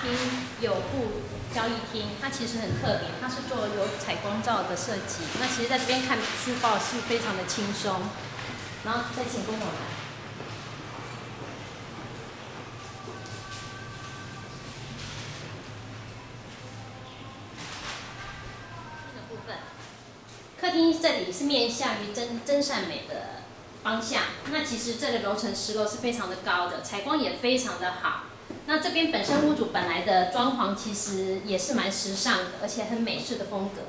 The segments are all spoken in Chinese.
厅有部交易厅，它其实很特别，它是做有采光罩的设计。那其实在这边看书报是非常的轻松。然后再请公公来。部分，客厅这里是面向于真善美的方向。那其实这个楼层10楼是非常的高的，采光也非常的好。那这边本身屋主本来的装潢其实也是蛮时尚的，而且很美式的风格。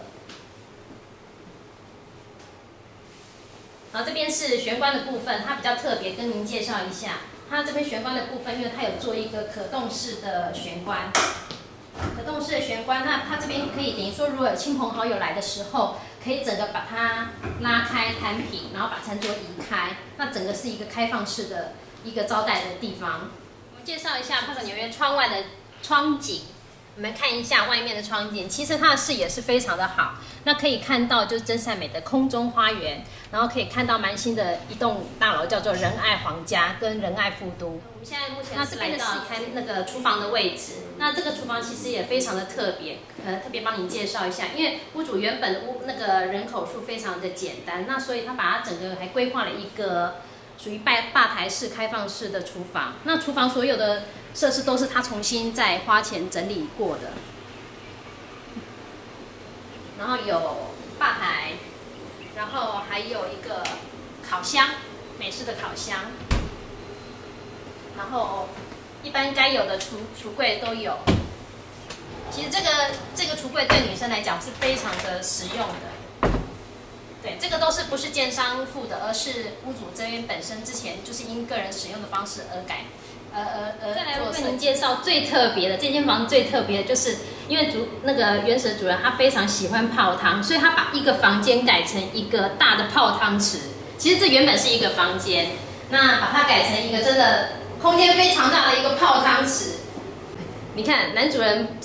然后这边是玄关的部分，它比较特别，跟您介绍一下。它这边玄关的部分，因为它有做一个可动式的玄关。可动式的玄关，那它这边可以等于说，如果有亲朋好友来的时候，可以整个把它拉开摊平，然后把餐桌移开，那整个是一个开放式的一个招待的地方。我们介绍一下它的纽约窗外的窗景，我们看一下外面的窗景，其实它的视野是非常的好，那可以看到就是真善美的空中花园，然后可以看到蛮新的一栋大楼，叫做仁爱皇家跟仁爱富都。我们现在目前是来到看那个厨房的位置，那这个厨房其实也非常的特别，特别帮您介绍一下，因为屋主原本那个人口数非常的简单，那所以他把它整个还规划了一个属于吧台式开放式的厨房，那厨房所有的设施都是他重新再花钱整理过的，然后有吧台，然后还有一个烤箱，美式的烤箱，然后一般该有的橱柜都有。其实这个橱柜对女生来讲是非常的实用的。对，这个都是不是建商付的，而是屋主这边本身之前就是因个人使用的方式而再来为您介绍最特别的这间房子，最特别的就是因为那个原始的主人他非常喜欢泡汤，所以他把一个房间改成一个大的泡汤池。其实这原本是一个房间，那把它改成一个真的空间非常大的一个泡汤池。你看男主人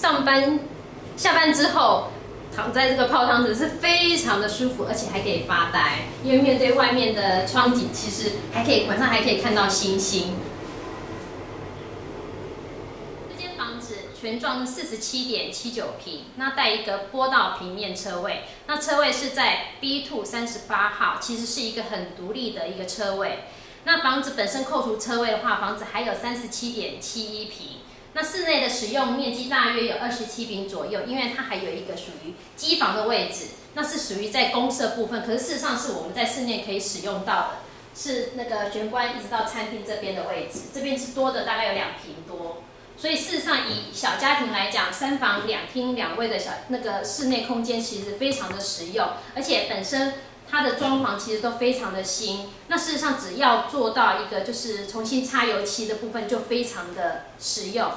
下班之后躺在这个泡汤池是非常的舒服，而且还可以发呆，因为面对外面的窗景，其实晚上还可以看到星星。这间房子全幢是47.79平，那带一个坡道平面车位，那车位是在 B2 38号，其实是一个很独立的一个车位。那房子本身扣除车位的话，房子还有37.71平。那室内的使用面积大约有27平左右，因为它还有一个属于机房的位置，那是属于在公设部分，可是事实上是我们在室内可以使用到的，是那个玄关一直到餐厅这边的位置，这边是多的，大概有2平多，所以事实上以小家庭来讲，3房2厅2卫的那个室内空间其实非常的实用，而且本身它的装潢其实都非常的新，那事实上只要做到一个就是重新擦油漆的部分就非常的实用。